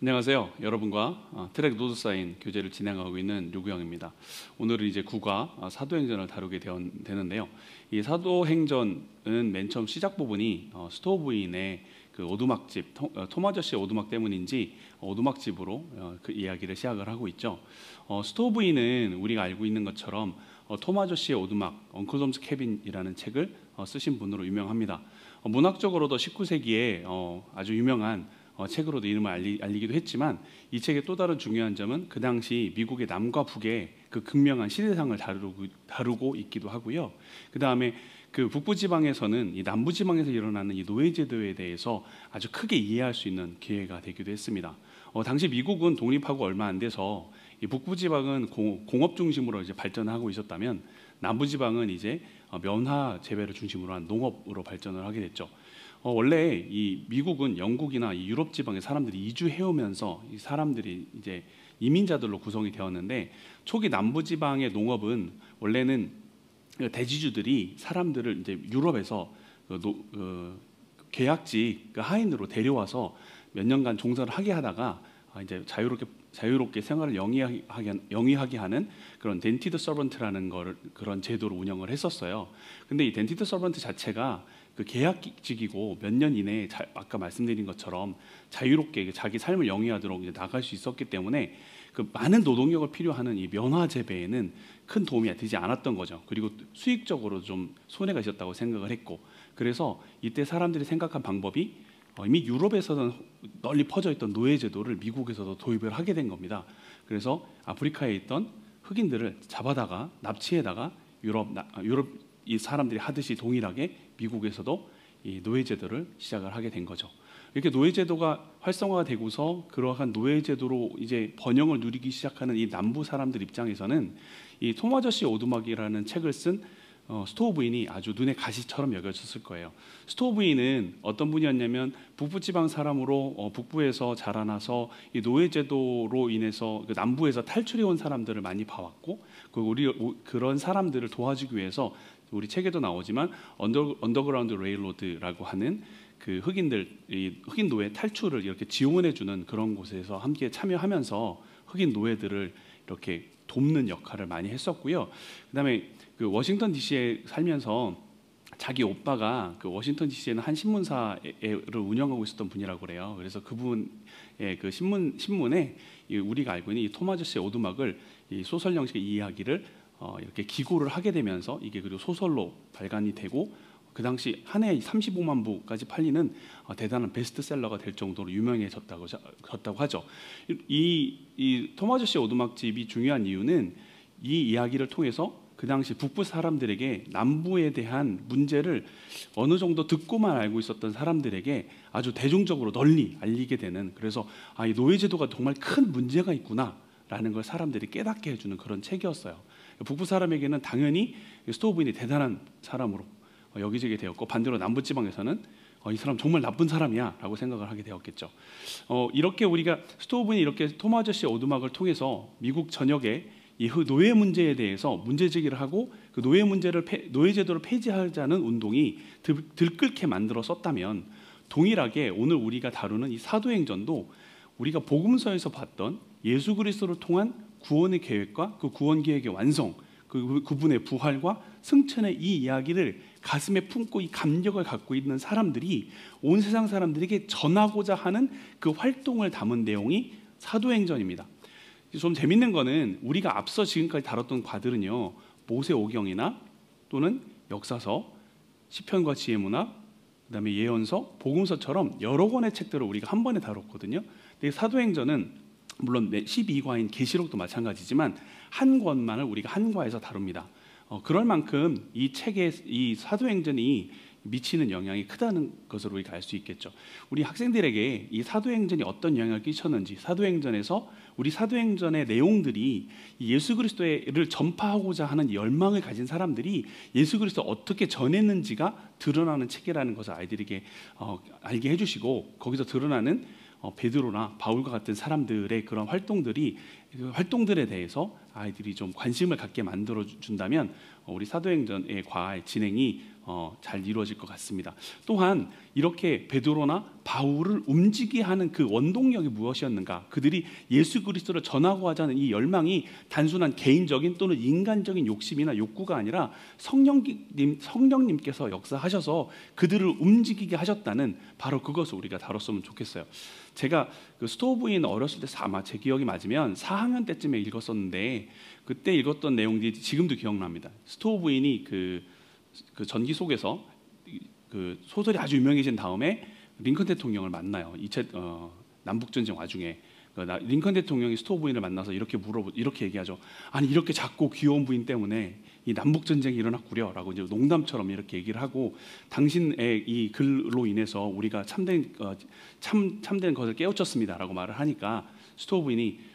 안녕하세요. 여러분과 트랙 노드사인 교제를 진행하고 있는 류구영입니다. 오늘은 이제 구가 사도행전을 다루게 되는데요. 이 사도행전은 맨 처음 시작 부분이 스토어 부인의 그 오두막집, 톰 아저씨의 오두막 때문인지 오두막집으로 그 이야기를 시작을 하고 있죠. 스토어 부인은 우리가 알고 있는 것처럼 톰 아저씨의 오두막, 엉클 톰스 캐빈이라는 책을 쓰신 분으로 유명합니다. 문학적으로도 19세기에 아주 유명한 책으로도 이름을 알리기도 했지만, 이 책의 또 다른 중요한 점은 그 당시 미국의 남과 북의 그 극명한 시대상을 다루고 있기도 하고요. 그 다음에 그 북부 지방에서는 이 남부 지방에서 일어나는 이 노예제도에 대해서 아주 크게 이해할 수 있는 기회가 되기도 했습니다. 당시 미국은 독립하고 얼마 안 돼서 이 북부 지방은 공업 중심으로 이제 발전하고 있었다면, 남부 지방은 이제 면화 재배를 중심으로 한 농업으로 발전을 하게 됐죠. 원래 이 미국은 영국이나 이 유럽 지방의 사람들이 이주해 오면서 이 사람들이 이제 이민자들로 구성이 되었는데, 초기 남부 지방의 농업은 원래는 대지주들이 사람들을 이제 유럽에서 계약직 하인으로 데려와서 몇 년간 종사를 하게 하다가 이제 자유롭게 생활을 영위하게 하는 그런 덴티드 서번트라는 그런 제도를 운영을 했었어요. 근데 이 덴티드 서번트 자체가 그 계약직이고 몇 년 이내에 아까 말씀드린 것처럼 자유롭게 자기 삶을 영위하도록 이제 나갈 수 있었기 때문에 그 많은 노동력을 필요하는 이 면화 재배에는 큰 도움이 되지 않았던 거죠. 그리고 수익적으로 좀 손해가 있었다고 생각을 했고, 그래서 이때 사람들이 생각한 방법이 이미 유럽에서는 널리 퍼져 있던 노예 제도를 미국에서도 도입을 하게 된 겁니다. 그래서 아프리카에 있던 흑인들을 잡아다가 납치해다가 유럽 이 사람들이 하듯이 동일하게 미국에서도 이 노예 제도를 시작을 하게 된 거죠. 이렇게 노예 제도가 활성화가 되고서 그러한 노예 제도로 이제 번영을 누리기 시작하는 이 남부 사람들 입장에서는 이 톰 아저씨 오두막이라는 책을 쓴 스토어 부인이 아주 눈에 가시처럼 여겨졌을 거예요. 스토어 부인은 어떤 분이었냐면 북부 지방 사람으로 북부에서 자라나서 이 노예 제도로 인해서 그 남부에서 탈출해 온 사람들을 많이 봐왔고, 그런 사람들을 도와주기 위해서 우리 책에도 나오지만 언더그라운드 레일로드라고 하는 그 흑인 노예 탈출을 이렇게 지원해주는 그런 곳에서 함께 참여하면서 흑인 노예들을 이렇게 돕는 역할을 많이 했었고요. 그다음에 그 워싱턴 D.C.에 살면서 자기 오빠가 그 워싱턴 D.C.에는 한 신문사를 운영하고 있었던 분이라고 그래요. 그래서 그분의 그 신문에 우리가 알고 있는 이 톰 아저씨의 오두막을 이 소설 형식의 이야기를 이렇게 기고를 하게 되면서 이게 그리고 소설로 발간이 되고, 그 당시 한 해에 35만 부까지 팔리는 대단한 베스트셀러가 될 정도로 유명해졌다고 하죠. 이 톰 아저씨의 오두막집이 중요한 이유는 이 이야기를 통해서 그 당시 북부 사람들에게 남부에 대한 문제를 어느 정도 듣고만 알고 있었던 사람들에게 아주 대중적으로 널리 알리게 되는, 그래서 이 노예제도가 정말 큰 문제가 있구나라는 걸 사람들이 깨닫게 해주는 그런 책이었어요. 북부 사람에게는 당연히 스토어 부인이 대단한 사람으로 여기지게 되었고, 반대로 남부지방에서는 이 사람 정말 나쁜 사람이야 라고 생각을 하게 되었겠죠. 이렇게 우리가 스토어 부인이 이렇게 톰 아저씨의 오두막을 통해서 미국 전역에 이 노예 문제에 대해서 문제제기를 하고, 그 노예 제도를 폐지하자는 운동이 들끓게 만들어 썼다면, 동일하게 오늘 우리가 다루는 이 사도행전도 우리가 복음서에서 봤던 예수 그리스도를 통한 구원의 계획과 그 구원 계획의 완성, 그분의 부활과 승천의 이 이야기를 가슴에 품고 이 감격을 갖고 있는 사람들이 온 세상 사람들에게 전하고자 하는 그 활동을 담은 내용이 사도행전입니다. 좀 재밌는 거는 우리가 앞서 지금까지 다뤘던 과들은요, 모세오경이나 또는 역사서, 시편과 지혜문학, 그다음에 예언서, 복음서처럼 여러 권의 책들을 우리가 한 번에 다뤘거든요. 근데 사도행전은 물론 12과인 계시록도 마찬가지지만 한 권만을 우리가 한 과에서 다룹니다. 그럴 만큼 이 사도행전이 미치는 영향이 크다는 것으로 우리가 알 수 있겠죠. 우리 학생들에게 이 사도행전이 어떤 영향을 끼쳤는지, 우리 사도행전의 내용들이 예수 그리스도를 전파하고자 하는 열망을 가진 사람들이 예수 그리스도를 어떻게 전했는지가 드러나는 책이라는 것을 아이들에게 알게 해주시고, 거기서 드러나는 베드로나 바울과 같은 사람들의 그런 활동들에 대해서 아이들이 좀 관심을 갖게 만들어 준다면 우리 사도행전의 과의 진행이 잘 이루어질 것 같습니다. 또한 이렇게 베드로나 바울을 움직이게 하는 그 원동력이 무엇이었는가? 그들이 예수 그리스도를 전하고 하자는 이 열망이 단순한 개인적인 또는 인간적인 욕심이나 욕구가 아니라 성령님께서 역사하셔서 그들을 움직이게 하셨다는 바로 그것을 우리가 다뤘으면 좋겠어요. 제가 그 스토브인 어렸을 때 아마 제 기억이 맞으면 4학년 때쯤에 읽었었는데 그때 읽었던 내용들이 지금도 기억납니다. 스토브인이 그 전기 속에서 그 소설이 아주 유명해진 다음에 링컨 대통령을 만나요. 남북전쟁 와중에 링컨 대통령이 스토브인을 만나서 이렇게 얘기하죠. 아니 이렇게 작고 귀여운 부인 때문에 이 남북전쟁이 일어났구려라고 이제 농담처럼 이렇게 얘기를 하고 당신의 이 글로 인해서 우리가 참된 것을 깨우쳤습니다라고 말을 하니까 스토브인이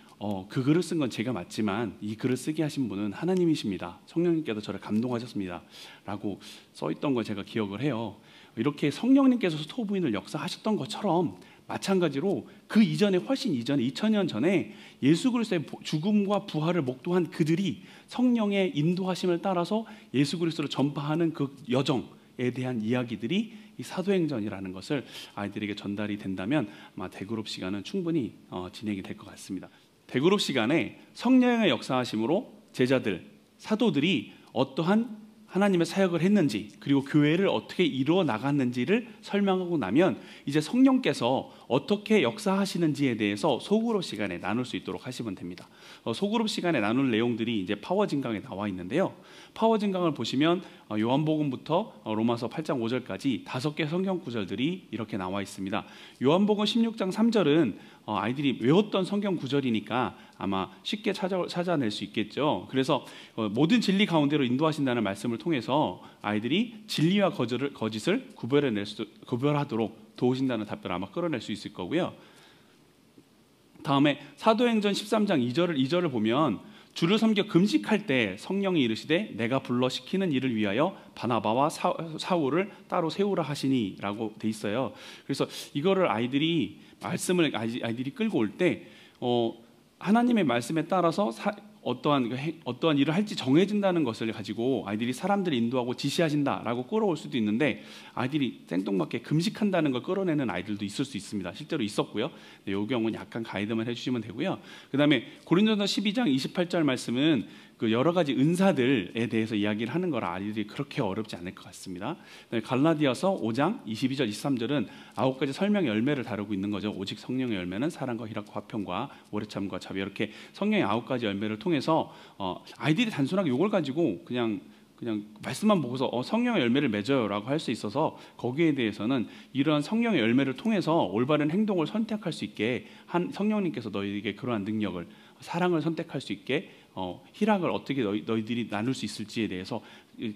그 글을 쓴 건 제가 맞지만 이 글을 쓰게 하신 분은 하나님이십니다. 성령님께서 저를 감동하셨습니다. 라고 써있던 걸 제가 기억을 해요. 이렇게 성령님께서 스토브인을 역사하셨던 것처럼 마찬가지로 그 이전에 훨씬 이전에 2000년 전에 예수 그리스도의 죽음과 부활을 목도한 그들이 성령의 인도하심을 따라서 예수 그리스도를 전파하는 그 여정에 대한 이야기들이 이 사도행전이라는 것을 아이들에게 전달이 된다면 아마 대그룹 시간은 충분히 진행이 될 것 같습니다. 대그룹 시간에 성령의 역사하심으로 제자들, 사도들이 어떠한 하나님의 사역을 했는지 그리고 교회를 어떻게 이루어 나갔는지를 설명하고 나면 이제 성령께서 어떻게 역사하시는지에 대해서 소그룹 시간에 나눌 수 있도록 하시면 됩니다. 소그룹 시간에 나눌 내용들이 이제 파워 증강에 나와 있는데요. 파워 증강을 보시면 요한복음부터 로마서 8장 5절까지 5개 성경 구절들이 이렇게 나와 있습니다. 요한복음 16장 3절은 아이들이 외웠던 성경 구절이니까 아마 쉽게 찾아낼 수 있겠죠. 그래서 모든 진리 가운데로 인도하신다는 말씀을 통해서 아이들이 진리와 거짓을 구별하도록 도우신다는 답변을 아마 끌어낼 수 있을 거고요. 다음에 사도행전 13장 2절을 보면 주를 섬겨 금식할 때 성령이 이르시되 내가 불러 시키는 일을 위하여 바나바와 사울을 따로 세우라 하시니 라고 돼 있어요. 그래서 이거를 아이들이 끌고 올 때 하나님의 말씀에 따라서 어떠한 일을 할지 정해진다는 것을 가지고 아이들이 사람들을 인도하고 지시하신다라고 끌어올 수도 있는데 아이들이 생뚱맞게 금식한다는 걸 끌어내는 아이들도 있을 수 있습니다. 실제로 있었고요. 이 경우는 약간 가이드만 해주시면 되고요. 그 다음에 고린도서 12장 28절 말씀은 그 여러 가지 은사들에 대해서 이야기를 하는 거라 아이들이 그렇게 어렵지 않을 것 같습니다. 갈라디아서 5장 22절 23절은 9가지 설명의 열매를 다루고 있는 거죠. 오직 성령의 열매는 사랑과 희락과 화평과 오래참과 자비, 이렇게 성령의 9가지 열매를 통해서 아이들이 단순하게 이걸 가지고 그냥 말씀만 보고서 성령의 열매를 맺어요라고 할 수 있어서 거기에 대해서는 이러한 성령의 열매를 통해서 올바른 행동을 선택할 수 있게 한 성령님께서 너희에게 그러한 능력을, 사랑을 선택할 수 있게 희락을 어떻게 너희들이 나눌 수 있을지에 대해서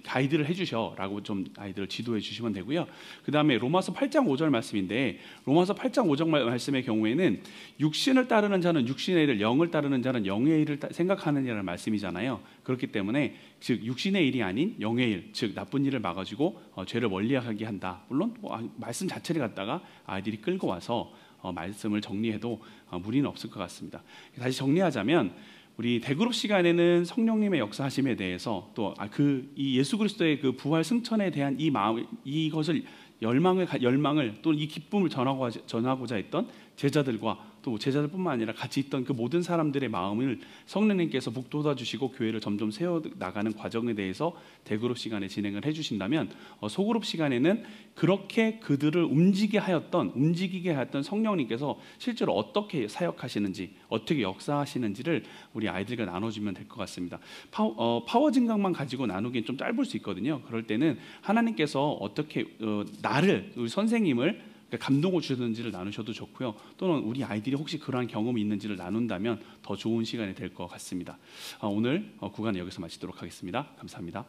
가이드를 해주셔라고 좀 아이들을 지도해 주시면 되고요. 그 다음에 로마서 8장 5절 말씀인데 로마서 8장 5절 말씀의 경우에는 육신을 따르는 자는 육신의 일을, 영을 따르는 자는 영의 일을 생각하느냐는 말씀이잖아요. 그렇기 때문에 즉 육신의 일이 아닌 영의 일, 즉 나쁜 일을 막아주고 죄를 멀리하게 한다. 물론 말씀 자체를 갖다가 아이들이 끌고 와서 말씀을 정리해도 무리는 없을 것 같습니다. 다시 정리하자면 우리 대그룹 시간에는 성령님의 역사하심에 대해서 또 이 예수 그리스도의 그 부활 승천에 대한 이 마음, 이것을 열망을 또 이 기쁨을 전하고자 했던 제자들과 또 제자들뿐만 아니라 같이 있던 그 모든 사람들의 마음을 성령님께서 북돋아 주시고 교회를 점점 세워 나가는 과정에 대해서 대그룹 시간에 진행을 해주신다면 소그룹 시간에는 그렇게 그들을 움직이게 하였던 성령님께서 실제로 어떻게 사역하시는지, 어떻게 역사하시는지를 우리 아이들과 나눠주면 될 것 같습니다. 파워 증강만 가지고 나누기엔 좀 짧을 수 있거든요. 그럴 때는 하나님께서 어떻게 우리 선생님을 감동을 주셨는지를 나누셔도 좋고요. 또는 우리 아이들이 혹시 그러한 경험이 있는지를 나눈다면 더 좋은 시간이 될 것 같습니다. 오늘 구간을 여기서 마치도록 하겠습니다. 감사합니다.